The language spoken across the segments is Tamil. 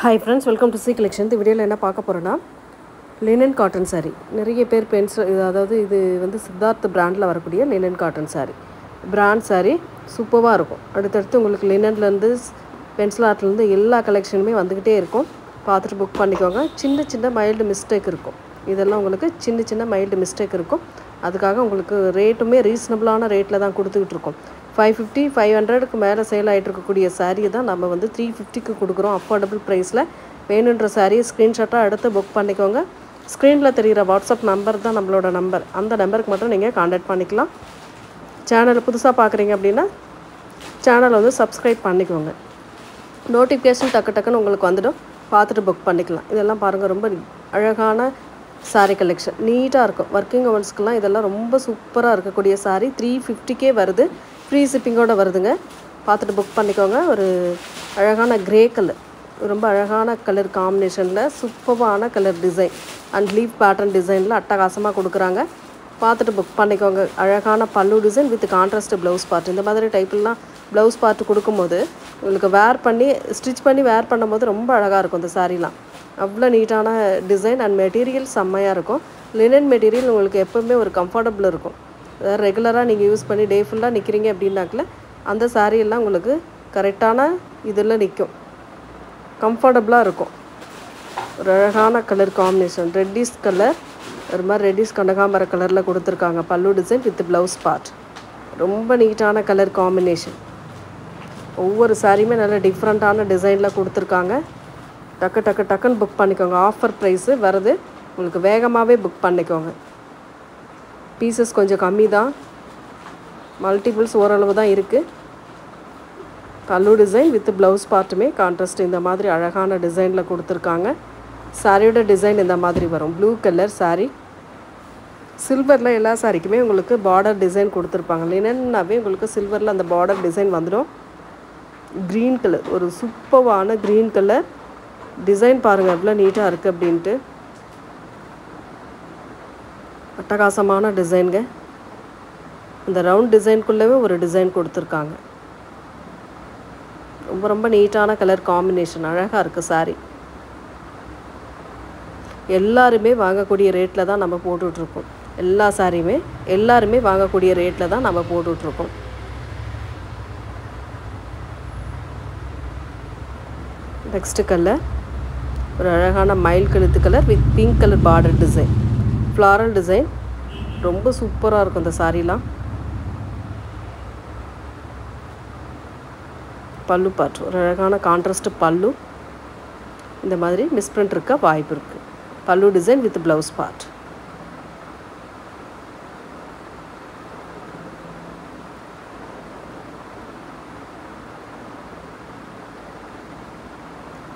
Hi friends, welcome to C Collection. இந்த வீடியோவில் என்ன பார்க்க போகிறோன்னா லினன் காட்டன் சாரீ. நிறைய பேர் அதாவது இது வந்து சித்தார்த் பிராண்டில் வரக்கூடிய linen cotton sari. Brand sari சூப்பராக இருக்கும். அடுத்தடுத்து உங்களுக்கு லினன்லேருந்து பென்சில் ஆர்ட்லேருந்து எல்லா கலெக்ஷனுமே வந்துக்கிட்டே இருக்கும். பார்த்துட்டு புக் பண்ணிக்கோங்க. சின்ன சின்ன மைல்டு மிஸ்டேக் இருக்கும். இதெல்லாம் உங்களுக்கு சின்ன சின்ன மைல்டு மிஸ்டேக் இருக்கும். அதுக்காக உங்களுக்கு ரேட்டுமே ரீசனபிளான ரேட்டில் தான் கொடுத்துக்கிட்டு இருக்கோம். 550 500க்கு மேலே சேல் ஆகிட்டு இருக்கக்கூடிய சாரியை தான் நம்ம வந்து 350க்கு கொடுக்குறோம். அஃபோர்டபுள் ப்ரைஸில் வேணுன்ற சாரியை ஸ்க்ரீன்ஷாட்டாக எடுத்து புக் பண்ணிக்கோங்க. ஸ்க்ரீனில் தெரிகிற வாட்ஸ்அப் நம்பர் தான் நம்மளோட நம்பர். அந்த நம்பருக்கு மட்டும் நீங்கள் கான்டாக்ட் பண்ணிக்கலாம். சேனலை புதுசாக பார்க்குறீங்க அப்படின்னா சேனலை வந்து சப்ஸ்கிரைப் பண்ணிக்கோங்க. நோட்டிஃபிகேஷன் டக்குன்னு உங்களுக்கு வந்துடும். பார்த்துட்டு புக் பண்ணிக்கலாம். இதெல்லாம் பாருங்கள், ரொம்ப அழகான சாரீ கலெக்ஷன். நீட்டாக இருக்கும். ஒர்க்கிங் உமன்ஸ்க்கெலாம் இதெல்லாம் ரொம்ப சூப்பராக இருக்கக்கூடிய சாரீ. 350க்கே வருது. ஃப்ரீ ஷிப்பிங்கோடு வருதுங்க. பார்த்துட்டு புக் பண்ணிக்கோங்க. ஒரு அழகான க்ரே கலர், ரொம்ப அழகான கலர் காம்பினேஷனில் சூப்பரான colour design and leaf pattern டிசைனில் அட்டகாசமாக கொடுக்குறாங்க. பார்த்துட்டு புக் பண்ணிக்கோங்க. அழகான pallu design with contrast blouse part. இந்த மாதிரி டைப்லாம் ப்ளவுஸ் பார்ட் கொடுக்கும்போது உங்களுக்கு ஸ்டிச் பண்ணி வேர் பண்ணும்போது ரொம்ப அழகாக இருக்கும். இந்த சாரீலாம் அவ்வளோ நீட்டான டிசைன் அண்ட் மெட்டீரியல் செம்மையாக இருக்கும். லினன் மெட்டீரியல் உங்களுக்கு எப்போவுமே ஒரு கம்ஃபர்டபுள் இருக்கும். அதாவது ரெகுலராக நீங்கள் யூஸ் பண்ணி டே ஃபுல்லாக நிற்கிறீங்க அப்படின்னாக்கில் அந்த சாரியெல்லாம் உங்களுக்கு கரெக்டான இதில் நிற்கும். கம்ஃபர்டபுளாக இருக்கும். ஒரு அழகான கலர் காம்பினேஷன், ரெட்டிஷ் கலர், ஒரு மாதிரி ரெட்டிஷ் கனகாம்பர கலரில் கொடுத்துருக்காங்க. பல்லு டிசைன் வித் ப்ளவுஸ் பார்ட். ரொம்ப நீட்டான கலர் காம்பினேஷன். ஒவ்வொரு சாரியுமே நல்ல டிஃப்ரெண்ட்டான டிசைனில் கொடுத்துருக்காங்க. டக்குன்னு புக் பண்ணிக்கோங்க. ஆஃபர் ப்ரைஸு வருது. உங்களுக்கு வேகமாகவே புக் பண்ணிக்கோங்க. பீசஸ் கொஞ்சம் கம்மி தான். மல்டிபிள்ஸ் ஓரளவு தான் இருக்குது. பல்லு டிசைன் வித் ப்ளவுஸ் பார்ட்டுமே கான்ட்ராஸ்ட் இந்த மாதிரி அழகான டிசைனில் கொடுத்துருக்காங்க. சாரியோட டிசைன் இந்த மாதிரி வரும். Blue colour sari. சில்வரில் எல்லா சாரிக்குமே உங்களுக்கு பார்டர் டிசைன் கொடுத்துருப்பாங்க. லினன்னாவே உங்களுக்கு சில்வரில் அந்த பார்டர் டிசைன் வந்துடும். க்ரீன் கலர், ஒரு சூப்பரான க்ரீன் கலர் டிசைன் பாருங்கள் எவ்வளோ நீட்டாக இருக்குது அப்படின்ட்டு. அட்டகாசமான டிசைனுங்க. இந்த ரவுண்ட் டிசைனுக்குள்ளவே ஒரு டிசைன் கொடுத்துருக்காங்க. ரொம்ப நீட்டான கலர் காம்பினேஷன். அழகாக இருக்குது சாரீ. எல்லாருமே வாங்கக்கூடிய ரேட்டில் தான் நம்ம போட்டுட்ருக்கோம். எல்லா சாரியுமே எல்லாருமே வாங்கக்கூடிய ரேட்டில் தான் நம்ம போட்டுட்ருக்கோம். நெக்ஸ்ட்டு கலர் ஒரு அழகான மயில் கழுத்து colour with pink colour border design, floral design. ரொம்ப சூப்பராக இருக்கும் இந்த சாரீலாம். பல்லு பார்ட் ஒரு அழகான கான்ட்ராஸ்ட் பல்லு. இந்த மாதிரி மிஸ்பிரிண்ட் இருக்க வாய்ப்பு இருக்குது. பல்லு design with blouse part.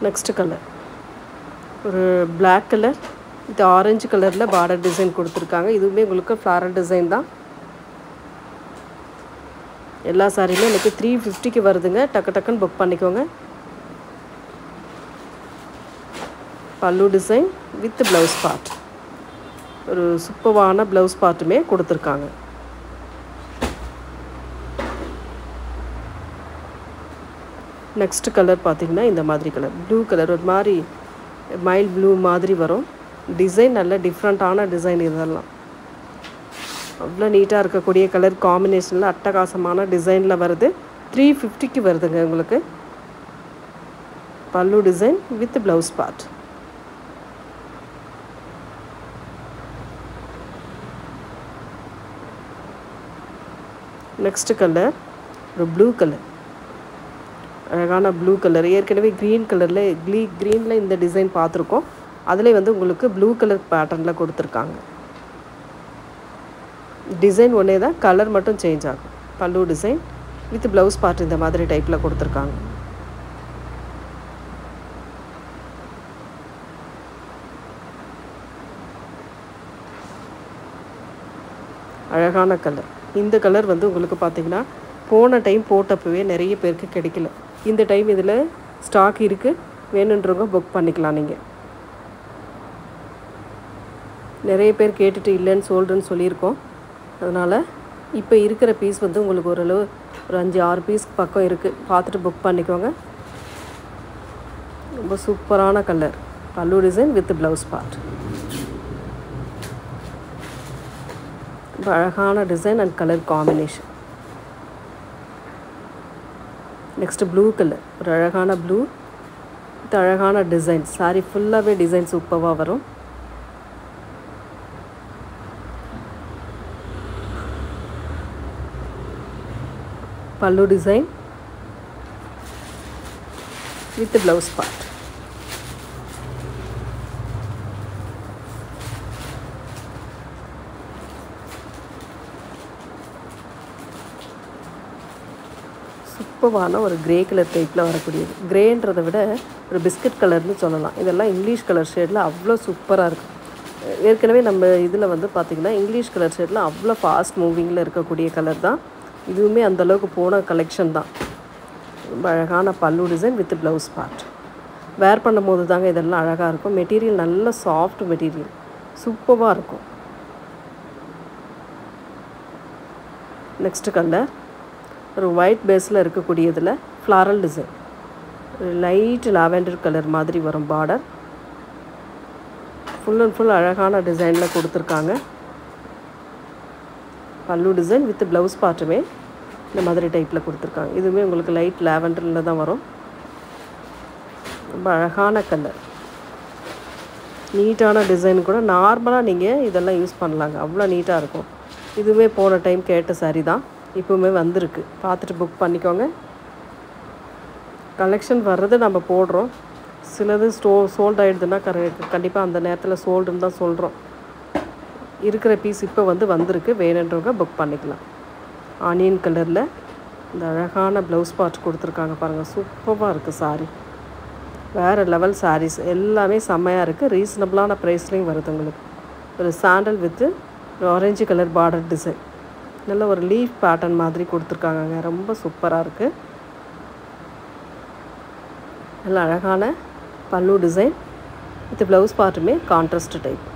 Next colour ஒரு பிளாக் கலர் வித் ஆரஞ்சு கலரில் பார்டர் டிசைன் கொடுத்துருக்காங்க. இதுவுமே உங்களுக்கு ஃப்ளாரல் டிசைன் தான். எல்லா சாரியுமே எனக்கு 350க்கு வருதுங்க. டக்குன்னு புக் பண்ணிக்கோங்க. பல்லு டிசைன் வித் ப்ளவுஸ் பார்ட். ஒரு சூப்பரான ப்ளவுஸ் பார்ட்டுமே கொடுத்துருக்காங்க. நெக்ஸ்ட் கலர் பார்த்திங்கன்னா இந்த மாதிரி கலர் ப்ளூ கலர், ஒரு மாதிரி மைல் ப்ளூ மாதிரி வரும். டிசைன் நல்ல டிஃப்ரெண்ட்டான டிசைன். இதெல்லாம் அவ்வளோ நீட்டாக இருக்கக்கூடிய கலர் காம்பினேஷனில் அட்டகாசமான டிசைனில் வருது. 350க்கு வருதுங்க உங்களுக்கு. பல்லு design with blouse part. Next colour ஒரு ப்ளூ கலர், அழகான ப்ளூ கலர். ஏற்கனவே க்ரீன் கலரில் க்ரீனில் இந்த டிசைன் பார்த்துருக்கோம். அதில் வந்து உங்களுக்கு ப்ளூ கலர் பேட்டர்னில் கொடுத்துருக்காங்க. டிசைன் ஒன்றே தான், கலர் மட்டும் சேஞ்ச் ஆகும். பல்லு டிசைன் வித் ப்ளவுஸ் பார்ட் இந்த மாதிரி டைப்பில் கொடுத்துருக்காங்க. அழகான கலர். இந்த கலர் வந்து உங்களுக்கு பார்த்திங்கன்னா போன டைம் போட்டப்பவே நிறைய பேருக்கு கிடைக்கல. இந்த டைம் இதில் ஸ்டாக் இருக்குது. வேணுன்றவங்க புக் பண்ணிக்கலாம். நீங்கள் நிறைய பேர் கேட்டுட்டு இல்லைன்னு சொல்கிறேன்னு சொல்லியிருக்கோம். அதனால் இப்போ இருக்கிற பீஸ் வந்து உங்களுக்கு ஓரளவு ஒரு 5-6 பீஸ் பக்கம் இருக்குது. பார்த்துட்டு புக் பண்ணிக்கோங்க. ரொம்ப சூப்பரான கலர். பல்லு டிசைன் வித் ப்ளவுஸ் பார்ட். ரொம்ப அழகான design and colour combination. Next blue colour. ஒரு அழகான ப்ளூ வித் அழகான டிசைன். சாரி ஃபுல்லாகவே டிசைன் சூப்பராக வரும். பல்லு டிசைன் வித் ப்ளவுஸ் பார்ட். சூப்பரான ஒரு கிரே கலர் டைப்பில் வரக்கூடியது. கிரேன்றதை விட ஒரு பிஸ்கட் கலர்னு சொல்லலாம். இதெல்லாம் இங்கிலீஷ் கலர் ஷேடில் அவ்வளோ சூப்பராக இருக்கும். ஏற்கனவே நம்ம இதில் வந்து பார்த்திங்கன்னா இங்கிலீஷ் கலர் ஷேடில் அவ்வளோ ஃபாஸ்ட் மூவிங்கில் இருக்கக்கூடிய கலர் தான். இதுவுமே அந்தளவுக்கு போன கலெக்ஷன் தான். ரொம்ப அழகான pallu design with blouse part. வேர் பண்ணும் போது தாங்க இதெல்லாம் அழகாக இருக்கும். மெட்டீரியல் நல்ல சாஃப்ட் மெட்டீரியல், சூப்பராக இருக்கும். நெக்ஸ்ட்டு கலர் ஒரு ஒயிட் பேஸில் இருக்கக்கூடியதில் ஃப்ளாரல் டிசைன். ஒரு லைட் லாவெண்டர் கலர் மாதிரி வரும் பார்டர். ஃபுல் அண்ட் ஃபுல் அழகான டிசைனில் கொடுத்துருக்காங்க. பல்லு டிசைன் வித் ப்ளவுஸ் பார்ட்டுமே இந்த மாதிரி டைப்பில் கொடுத்துருக்காங்க. இதுவுமே உங்களுக்கு லைட் லாவெண்டரில் தான் வரும். ரொம்ப அழகான கலர், நீட்டான டிசைன். கூட நார்மலாக நீங்கள் இதெல்லாம் யூஸ் பண்ணலாங்க, அவ்வளோ நீட்டாக இருக்கும். இதுவுமே போன டைம் கேட்ட சாரி தான், இப்போவுமே வந்திருக்கு. பார்த்துட்டு புக் பண்ணிக்கோங்க. கலெக்ஷன் வர்றது நம்ம போடுறோம். சிலது சோல்ட் ஆகிடுதுன்னா கண்டிப்பாக அந்த நேரத்தில் சோல்டுன்னு தான் சொல்கிறோம். இருக்கிற பீஸ் இப்போ வந்திருக்கு. வேணுன்றவங்க புக் பண்ணிக்கலாம். ஆனியன் கலரில் இந்த அழகான ப்ளவுஸ் பார்ட் கொடுத்துருக்காங்க பாருங்கள். சூப்பராக இருக்குது சாரி. வேறு லெவல் சாரீஸ் எல்லாமே செம்மையாக இருக்குது. ரீசனபிளான ப்ரைஸ்லேயும் வருது உங்களுக்கு. ஒரு sandal with orange colour border design. நல்ல ஒரு லீஃப் பேட்டர்ன் மாதிரி கொடுத்துருக்காங்க. ரொம்ப சூப்பராக இருக்குது. நல்ல அழகான பல்லு டிசைன் வித் ப்ளவுஸ் பார்ட்டுமே கான்ட்ராஸ்ட் டைப்.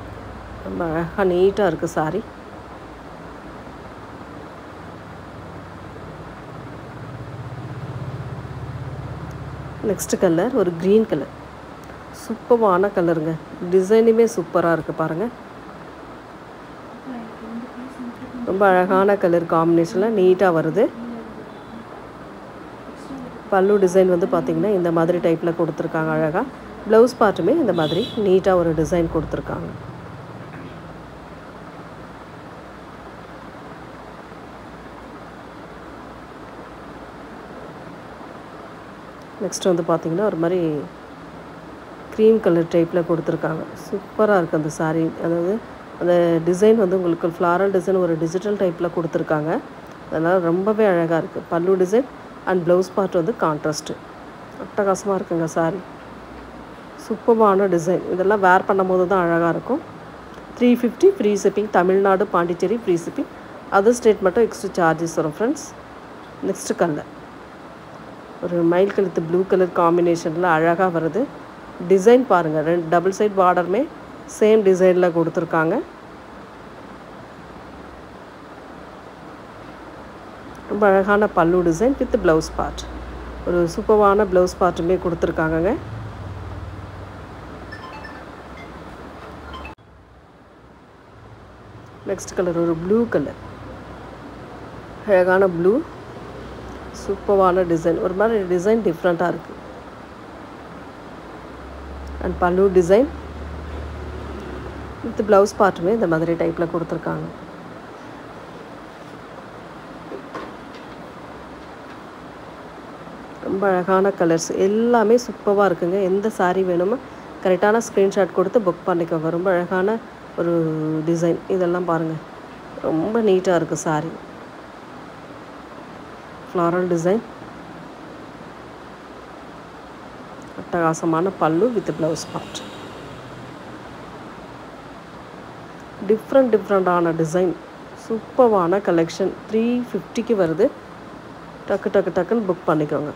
ரொம்ப அழகாக நீட்டாக இருக்குது சாரி. நெக்ஸ்ட்டு கலர் ஒரு க்ரீன் கலர். சூப்பரான கலருங்க. டிசைனுமே சூப்பராக இருக்குது பாருங்கள். ரொம்ப அழகான கலர் காம்பினேஷனில் நீட்டாக வருது. பல்லு டிசைன் பார்த்திங்கன்னா இந்த மாதிரி டைப்பில் கொடுத்துருக்காங்க அழகாக. ப்ளவுஸ் பார்ட்டுமே இந்த மாதிரி நீட்டாக ஒரு டிசைன் கொடுத்துருக்காங்க. நெக்ஸ்ட் பார்த்திங்கன்னா ஒரு மாதிரி க்ரீம் கலர் டைப்பில் கொடுத்துருக்காங்க. சூப்பராக இருக்குது அந்த சாரீ. அதாவது அந்த டிசைன் உங்களுக்கு ஃப்ளாரல் டிசைன் ஒரு டிஜிட்டல் டைப்பில் கொடுத்துருக்காங்க. அதனால் ரொம்பவே அழகாக இருக்குது. பல்லு design and blouse part contrast அட்டகாசமாக இருக்குங்க சாரி. சூப்பரான டிசைன். இதெல்லாம் வேர் பண்ணும் போது தான் அழகாக இருக்கும். 350 free shipping. Tamil Nadu, Pondicherry free shipping. Other state மட்டும் எக்ஸ்ட்ரா சார்ஜஸ் வரும் ஃப்ரெண்ட்ஸ். நெக்ஸ்ட்டு கலர் ஒரு மயில் கழுத்து ப்ளூ கலர் காம்பினேஷனில் அழகாக வருது. டிசைன் பாருங்கள். 2 டபுள் சைட் பார்டருமே சேம் டிசைனில் கொடுத்துருக்காங்க. ரொம்ப அழகான pallu design with blouse part. ஒரு சூப்பரான ப்ளவுஸ் பார்ட்டுமே கொடுத்துருக்காங்கங்க. நெக்ஸ்ட் கலர் ஒரு ப்ளூ கலர். அழகான ப்ளூ, சூப்பரான டிசைன். ஒரு மாதிரி டிசைன் டிஃப்ரெண்ட்டாக இருக்குது. அண்ட் பல்லு டிசைன் வித் ப்ளவுஸ் பார்ட்டுமே இந்த மாதிரி டைப்பில் கொடுத்துருக்காங்க. ரொம்ப அழகான கலர்ஸ் எல்லாமே சூப்பராக இருக்குங்க. எந்த சாரீ வேணுமோ கரெக்டான ஸ்க்ரீன்ஷாட் கொடுத்து புக் பண்ணிக்கோங்க. ரொம்ப அழகான ஒரு டிசைன். இதெல்லாம் பாருங்கள், ரொம்ப நீட்டாக இருக்குது சாரீ. ஃப்ளாரல் டிசைன், அட்டகாசமான பல்லு வித் ப்ளவுஸ் பார்ட். டிஃப்ரெண்ட்டான டிசைன், சூப்பரான கலெக்ஷன். 350க்கு வருது. டக்குன்னு புக் பண்ணிக்கோங்க.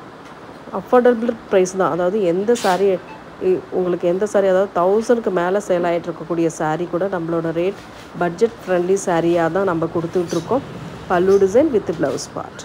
அஃபோர்டபுள் ப்ரைஸ் தான். அதாவது எந்த சாரீ உங்களுக்கு எந்த சாரீ அதாவது 1000க்கு மேலே சேல் ஆகிட்டு இருக்கக்கூடிய சாரீ கூட நம்மளோட ரேட் பட்ஜெட் ஃப்ரெண்ட்லி சாரியாக தான் நம்ம கொடுத்துட்ருக்கோம். பல்லு டிசைன் வித் ப்ளவுஸ் பார்ட்.